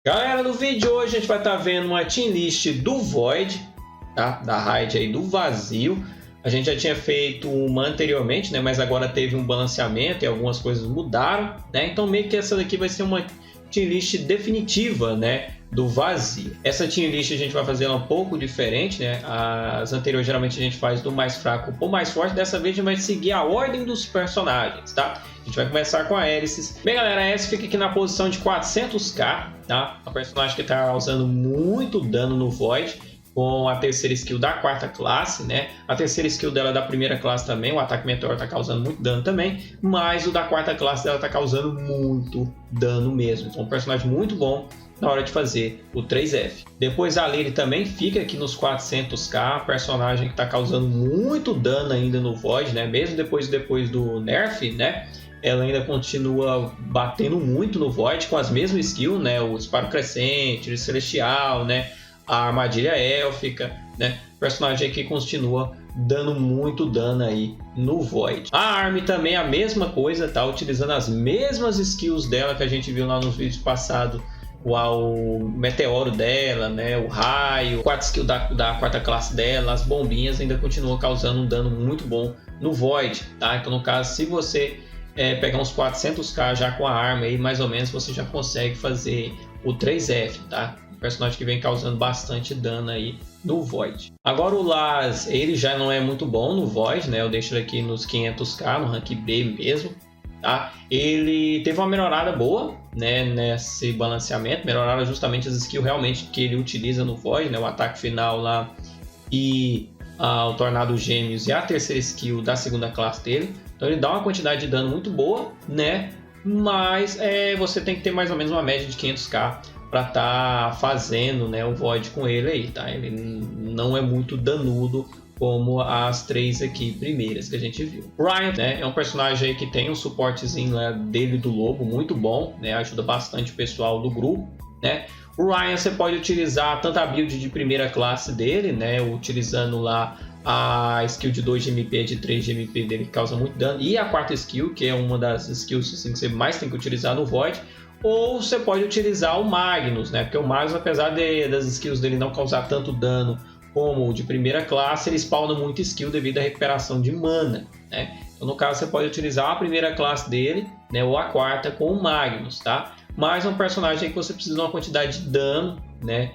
Galera, no vídeo de hoje a gente vai estar vendo uma team list do Void, tá? Da raid aí do vazio. A gente já tinha feito uma anteriormente, né? Mas agora teve um balanceamento e algumas coisas mudaram, né? Então meio que essa daqui vai ser uma team list definitiva, né? Do vazio. Essa team list a gente vai fazer ela um pouco diferente, né? As anteriores geralmente a gente faz do mais fraco para o mais forte. Dessa vez a gente vai seguir a ordem dos personagens, tá? A gente vai começar com a Aeris. Bem, galera, a Aeris fica aqui na posição de 400k, tá? A personagem que está causando muito dano no Void, com a terceira skill da quarta classe, né? A terceira skill dela é da primeira classe também, o ataque meteoro está causando muito dano também, mas o da quarta classe dela está causando muito dano mesmo. Então, um personagem muito bom na hora de fazer o 3F. Depois a Lily também fica aqui nos 400k, personagem que está causando muito dano ainda no Void, né? Mesmo depois do nerf, né? Ela ainda continua batendo muito no Void com as mesmas skills, né? O disparo crescente, o celestial, né? A armadilha élfica, né? O personagem aqui continua dando muito dano aí no Void. A Army também é a mesma coisa, tá? Utilizando as mesmas skills dela que a gente viu lá nos vídeos passados. O meteoro dela, né? O raio, o quarto skill da quarta classe dela, as bombinhas ainda continuam causando um dano muito bom no Void, tá? Então no caso, se você pegar uns 400k já com a arma aí, mais ou menos você já consegue fazer o 3F, tá? Um personagem que vem causando bastante dano aí no Void. Agora o Laz, ele já não é muito bom no Void, né? Eu deixo ele aqui nos 500k, no rank B mesmo, tá? Ele teve uma melhorada boa, né, nesse balanceamento, melhoraram justamente as skills realmente que ele utiliza no Void, né? O ataque final lá e o Tornado Gêmeos e a terceira skill da segunda classe dele. Então ele dá uma quantidade de dano muito boa, né? Mas você tem que ter mais ou menos uma média de 500k para estar fazendo, né, o Void com ele aí, tá? Ele não é muito danudo como as três aqui primeiras que a gente viu. Ryan, né, é um personagem aí que tem um suportezinho lá dele do Lobo muito bom, né? Ajuda bastante o pessoal do grupo, né? O Ryan você pode utilizar tanto a build de primeira classe dele, né? Utilizando lá a skill de 2 de MP, de 3 de MP dele, que causa muito dano, e a quarta skill, que é uma das skills assim, que você mais tem que utilizar no Void. Ou você pode utilizar o Magnus, né? Porque o Magnus, apesar das skills dele não causar tanto dano como o de primeira classe, ele spawna muito skill devido à recuperação de mana, né? Então no caso você pode utilizar a primeira classe dele, né? Ou a quarta com o Magnus, tá? Mas é um personagem que você precisa de uma quantidade de dano, né?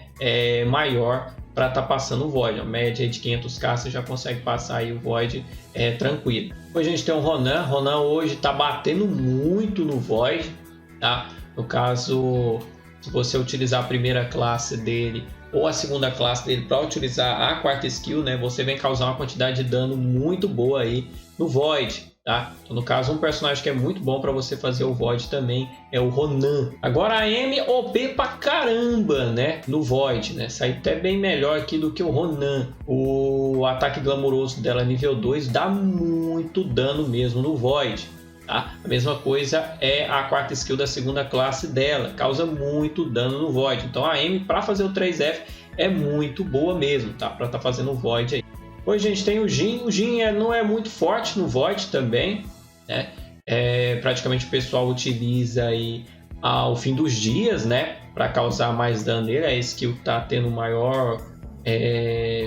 Maior para estar passando o Void. Uma média de 500k você já consegue passar aí o Void tranquilo. Depois a gente tem o Ronan. Ronan hoje está batendo muito no Void, tá? No caso, se você utilizar a primeira classe dele ou a segunda classe dele para utilizar a quarta skill, né? Você vem causar uma quantidade de dano muito boa aí no Void, tá? Então, no caso, um personagem que é muito bom para você fazer o Void também é o Ronan. Agora a Amy OP pra caramba, né? No Void, né? Sai até bem melhor aqui do que o Ronan. O ataque glamouroso dela nível 2 dá muito dano mesmo no Void. Tá? A mesma coisa é a quarta skill da segunda classe dela, causa muito dano no Void. Então a Amy para fazer o 3F é muito boa mesmo, tá? Para estar fazendo o Void aí. Hoje a gente tem o Jhin. O Jhin não é muito forte no Void também, né? Praticamente o pessoal utiliza aí ao fim dos dias, né? Para causar mais dano nele. A skill tá tendo maior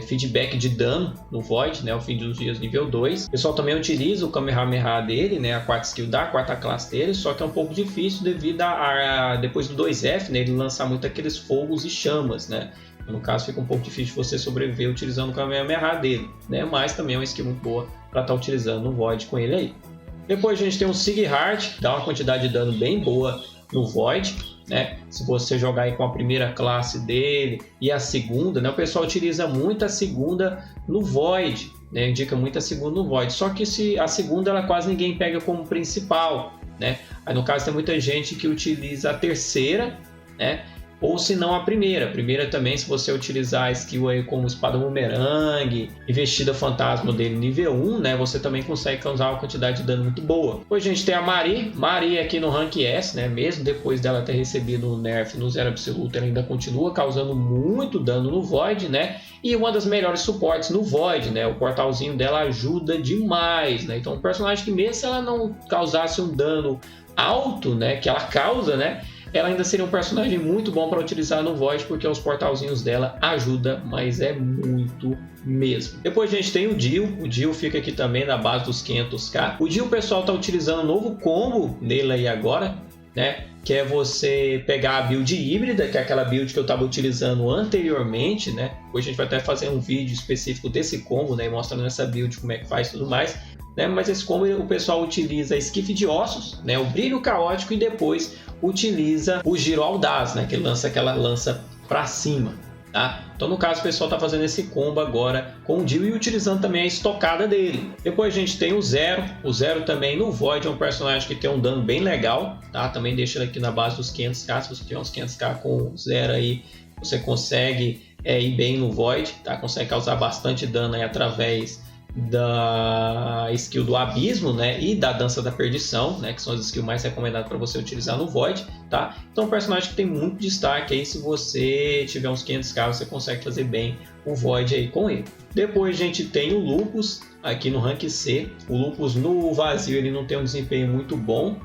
feedback de dano no Void, né? Ao fim dos dias nível 2. O pessoal também utiliza o Kamehameha dele, né? A quarta skill da quarta classe dele, só que é um pouco difícil devido depois do 2F, né? Ele lançar muito aqueles fogos e chamas, né? No caso fica um pouco difícil você sobreviver utilizando o Kamehameha dele, né? Mas também é uma skill muito boa para estar utilizando no Void com ele aí. Depois a gente tem o Sighart, que dá uma quantidade de dano bem boa no Void, né? Se você jogar aí com a primeira classe dele e a segunda, né? O pessoal utiliza muito a segunda no Void, né? Indica muito a segunda no Void. Só que a segunda ela quase ninguém pega como principal, né? Aí no caso tem muita gente que utiliza a terceira, né? Ou se não a primeira. A primeira também, se você utilizar a skill aí como espada bumerangue, investida fantasma dele nível 1, né? Você também consegue causar uma quantidade de dano muito boa. Depois a gente tem a Marie. Marie aqui no rank S, né? Mesmo depois dela ter recebido o nerf no zero absoluto, ela ainda continua causando muito dano no Void, né? E uma das melhores suportes no Void, né? O portalzinho dela ajuda demais, né? Então um personagem que mesmo se ela não causasse um dano alto, né? Que ela causa, né? ela ainda seria um personagem muito bom para utilizar no Void, porque os portalzinhos dela ajuda, mas é muito mesmo. Depois a gente tem o Dio fica aqui também na base dos 500k. O Dio o pessoal tá utilizando um novo combo nele aí agora, né? Que é você pegar a build híbrida, que é aquela build que eu estava utilizando anteriormente, né? Hoje a gente vai até fazer um vídeo específico desse combo, né? Mostrando essa build, como é que faz e tudo mais, né? Mas esse combo o pessoal utiliza esquife de ossos, né? O brilho caótico e depois utiliza o giro audaz, né? Que lança aquela lança para cima, tá? Então no caso o pessoal está fazendo esse combo agora com o Dio e utilizando também a estocada dele. Depois a gente tem o Zero também no Void é um personagem que tem um dano bem legal, tá? Também deixa ele aqui na base dos 500k, se você tiver uns 500k com o Zero aí, você consegue ir bem no Void, tá? Consegue causar bastante dano aí através da skill do abismo, né, e da dança da perdição, né, que são as skills mais recomendadas para você utilizar no Void, tá? Então é um personagem que tem muito destaque aí, se você tiver uns 500k você consegue fazer bem o Void aí com ele. Depois a gente tem o Lupus aqui no rank C. O Lupus no vazio ele não tem um desempenho muito bom,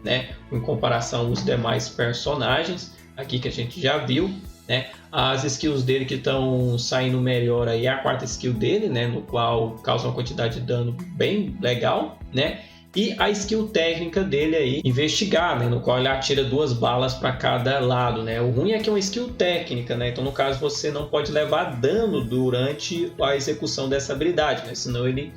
né, em comparação aos demais personagens aqui que a gente já viu, né? As skills dele que estão saindo melhor aí é a quarta skill dele, né? No qual causa uma quantidade de dano bem legal, né? E a skill técnica dele aí, investigar, né? No qual ele atira 2 balas para cada lado, né? O ruim é que é uma skill técnica, né? Então no caso você não pode levar dano durante a execução dessa habilidade, né? Senão ele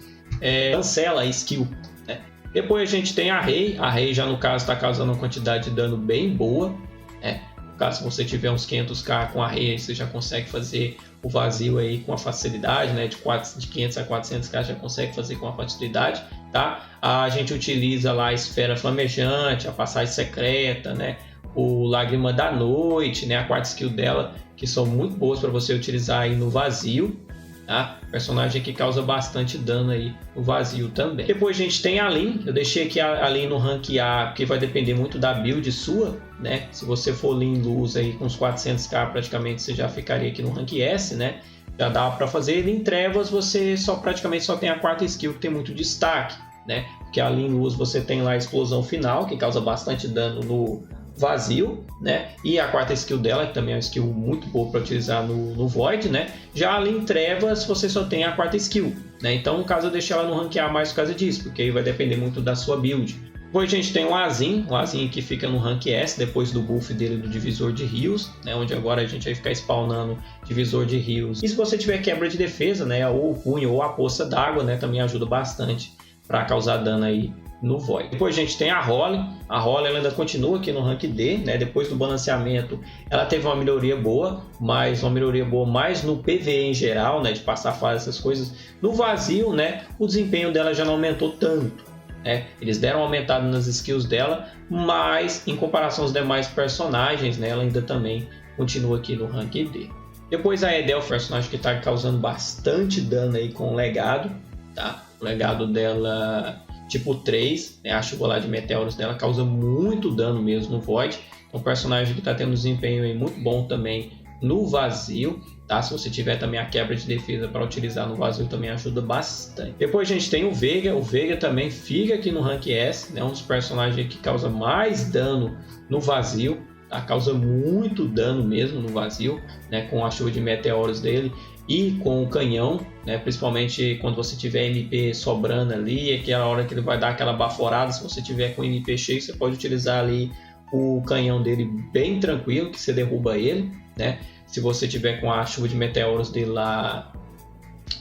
cancela a skill, né? Depois a gente tem a Rei já no caso está causando uma quantidade de dano bem boa, né? Caso você tiver uns 500k com a Rei, você já consegue fazer o vazio aí com a facilidade, né? De 500 a 400k já consegue fazer com a facilidade, tá? A gente utiliza lá a esfera flamejante, a passagem secreta, né? O lágrima da noite, né? A quarta skill dela, que são muito boas para você utilizar aí no vazio, tá? Personagem que causa bastante dano aí no vazio também. Depois a gente tem a Lin. Eu deixei aqui a Lin no rank A, porque vai depender muito da build sua, né? Se você for Lin luz aí com uns 400k, praticamente você já ficaria aqui no rank S, né? Já dá para fazer. Lin trevas você praticamente só tem a quarta skill que tem muito destaque, né? Porque a Lin luz você tem lá a explosão final, que causa bastante dano no vazio, né? E a quarta skill dela, que também é uma skill muito boa para utilizar no Void, né? Já ali em Trevas você só tem a quarta skill, né? Então no caso eu deixei ela no rank A mais por causa disso, porque aí vai depender muito da sua build. Depois a gente tem o Azim que fica no rank S, depois do buff dele do divisor de rios, né? Onde agora a gente vai ficar spawnando divisor de rios. E se você tiver quebra de defesa, né? Ou o punho ou a poça d'água, né? Também ajuda bastante para causar dano aí no Void. Depois a gente tem a Holly. A Holly ela ainda continua aqui no rank D, né? Depois do balanceamento ela teve uma melhoria boa, mas uma melhoria boa mais no PvE em geral, né? De passar fase, essas coisas. No vazio, né? O desempenho dela já não aumentou tanto, né? Eles deram uma aumentada nas skills dela, mas em comparação aos demais personagens, né? Ela ainda também continua aqui no rank D. Depois a Edel, personagem que está causando bastante dano aí com o legado, tá? O legado dela tipo 3, né? A chuva lá de meteoros dela causa muito dano mesmo no Void. É um personagem que está tendo um desempenho aí muito bom também no vazio, tá? Se você tiver também a quebra de defesa para utilizar no vazio também ajuda bastante. Depois a gente tem o Veiga também fica aqui no rank S, né? Um dos personagens que causa mais dano no vazio, tá? Causa muito dano mesmo no vazio, né? Com a chuva de meteoros dele e com o canhão, né? Principalmente quando você tiver MP sobrando ali, aquela hora que ele vai dar aquela baforada. Se você tiver com MP cheio, você pode utilizar ali o canhão dele bem tranquilo, que você derruba ele, né? Se você tiver com a chuva de meteoros dele lá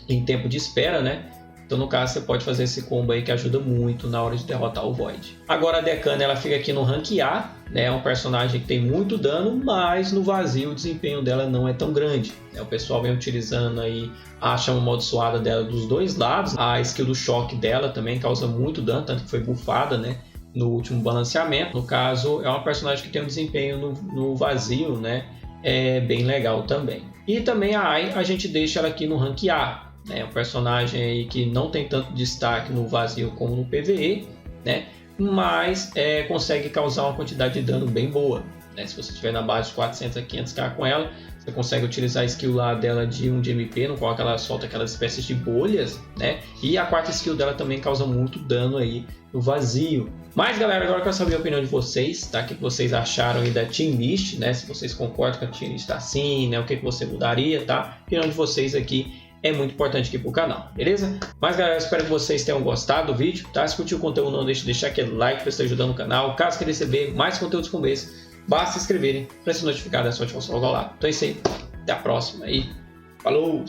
em tempo de espera, né? Então no caso você pode fazer esse combo aí que ajuda muito na hora de derrotar o Void. Agora a Decana ela fica aqui no rank A, né? É um personagem que tem muito dano, mas no vazio o desempenho dela não é tão grande, né? O pessoal vem utilizando aí a chama amaldiçoada dela dos dois lados, a skill do choque dela também causa muito dano, tanto que foi buffada, né? No último balanceamento. No caso é uma personagem que tem um desempenho no vazio, né? É bem legal também. E também a Ai, a gente deixa ela aqui no rank A. É um personagem aí que não tem tanto destaque no vazio como no PvE, né? Mas consegue causar uma quantidade de dano bem boa, né? Se você estiver na base de 400 a 500k com ela, você consegue utilizar a skill lá dela de 1 de MP, no qual ela solta aquelas espécies de bolhas, né? E a quarta skill dela também causa muito dano aí no vazio. Mas galera, agora eu quero saber a opinião de vocês, tá? O que vocês acharam aí da Team List, né? Se vocês concordam que a Team List tá assim, né? O que você mudaria, tá? A opinião de vocês aqui é muito importante aqui pro canal, beleza? Mas galera, eu espero que vocês tenham gostado do vídeo, tá? Se curtiu o conteúdo, não deixe de deixar aquele like para estar ajudando o canal. Caso queira receber mais conteúdos como esse, basta se inscreverem para ser notificado, é só ativar o logo lá. Então é isso aí, até a próxima e falou!